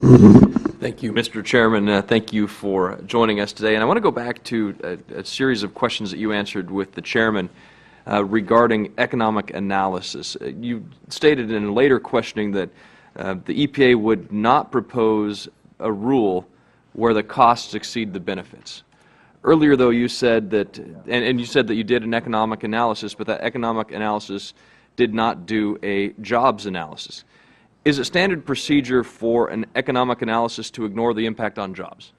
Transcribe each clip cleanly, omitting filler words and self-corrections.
Thank you, Mr. Chairman. Thank you for joining us today. And I want to go back to a series of questions that you answered with the chairman regarding economic analysis. You stated in later questioning that the EPA would not propose a rule where the costs exceed the benefits. Earlier, though, you said that, and you said that you did an economic analysis, but that economic analysis did not do a jobs analysis. Is it standard procedure for an economic analysis to ignore the impact on jobs?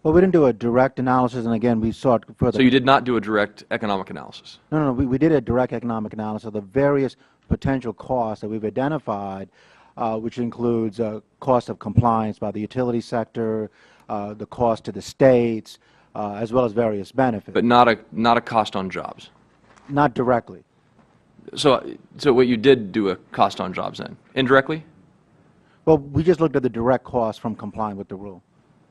Well, we didn't do a direct analysis, and again, we sought further. So you did not do a direct economic analysis? No, we did a direct economic analysis of the various potential costs that we've identified, which includes cost of compliance by the utility sector, the cost to the states, as well as various benefits. But not a cost on jobs? Not directly. So what you did do a cost on jobs then? Indirectly? Well, we just looked at the direct cost from complying with the rule.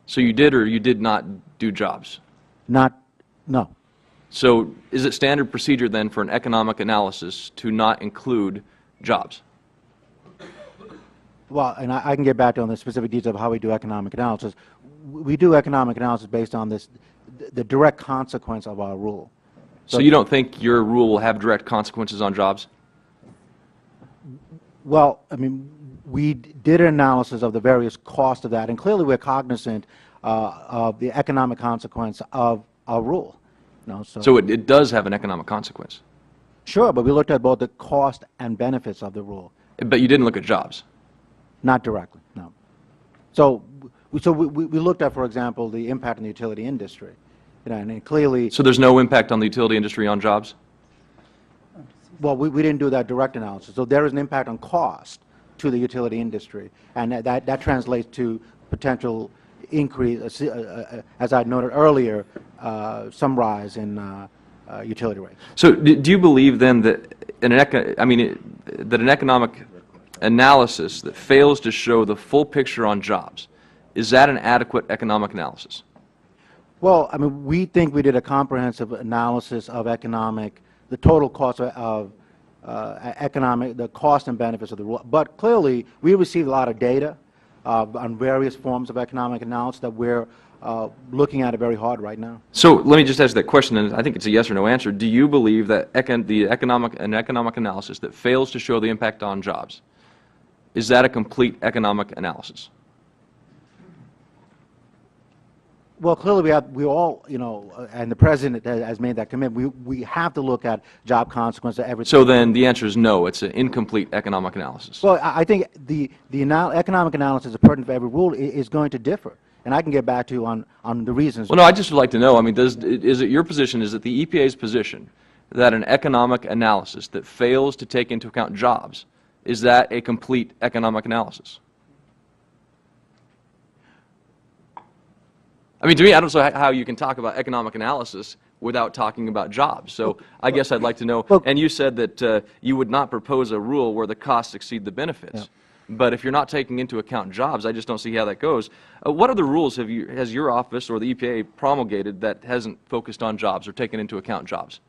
So you did or you did not do jobs? No. So is it standard procedure then for an economic analysis to not include jobs? Well, and I can get back to on the specific details of how we do economic analysis. We do economic analysis based on the direct consequence of our rule. So you don't think your rule will have direct consequences on jobs? Well, I mean, we did an analysis of the various costs of that, and clearly we're cognizant of the economic consequence of our rule. So it does have an economic consequence? Sure, but we looked at both the cost and benefits of the rule. But you didn't look at jobs? Not directly, no. So we looked at, for example, the impact on the utility industry. And clearly... So there's no impact on the utility industry on jobs? Well, we didn't do that direct analysis. So there is an impact on cost to the utility industry, and that translates to potential increase, as I noted earlier, some rise in utility rates. So do you believe then that that an economic analysis that fails to show the full picture on jobs, is that an adequate economic analysis? Well, I mean, we think we did a comprehensive analysis of the total cost of the cost and benefits of the rule. But clearly, we received a lot of data on various forms of economic analysis that we're looking at it very hard right now. So let me just ask that question, and I think it's a yes or no answer. Do you believe that an economic analysis that fails to show the impact on jobs, is that a complete economic analysis? Well, clearly we all, and the President has made that commitment, we have to look at job consequences of everything. So then the answer is no, it's an incomplete economic analysis. Well, I think the economic analysis pertinent for every rule is going to differ. And I can get back to you on the reasons. Well, no, I just would like to know, I mean, is it your position, is it the EPA's position that an economic analysis that fails to take into account jobs, is that a complete economic analysis? I mean, to me, I don't know how you can talk about economic analysis without talking about jobs. So I guess I'd like to know, and you said that you would not propose a rule where the costs exceed the benefits. Yeah. But if you're not taking into account jobs, I just don't see how that goes. What other rules has your office or the EPA promulgated that hasn't focused on jobs or taken into account jobs?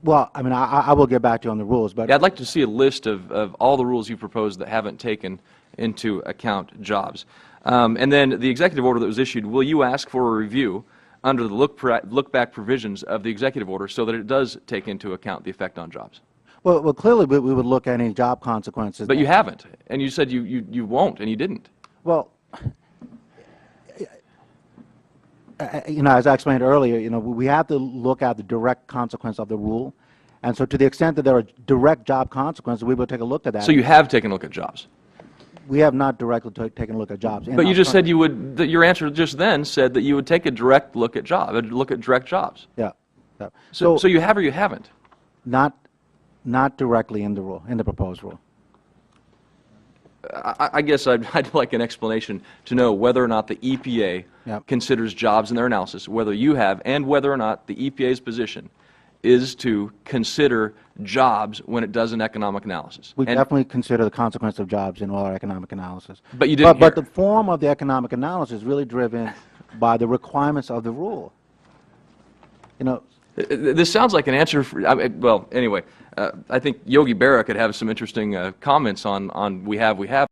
Well, I mean, I will get back to you on the rules, but... Yeah, I'd like to see a list of all the rules you proposed that haven't taken into account jobs. And then the executive order that was issued, will you ask for a review under the look-back provisions of the executive order so that it does take into account the effect on jobs? Well, clearly we would look at any job consequences. But you haven't, and you said you won't, and you didn't. Well, as I explained earlier, we have to look at the direct consequence of the rule. And so to the extent that there are direct job consequences, we will take a look at that. So you have taken a look at jobs? We have not directly taken a look at jobs. But you just said you would, your answer just then said that you would take a direct look at direct jobs. Yeah. So you have or you haven't? Not directly in the rule, in the proposed rule. I guess I'd like an explanation to know whether or not the EPA considers jobs in their analysis, whether you have, and whether or not the EPA's position is to consider jobs when it does an economic analysis. We definitely consider the consequence of jobs in all our economic analysis. But you didn't But the form of the economic analysis is really driven by the requirements of the rule. This sounds like an answer for, well, anyway, I think Yogi Berra could have some interesting comments on we have.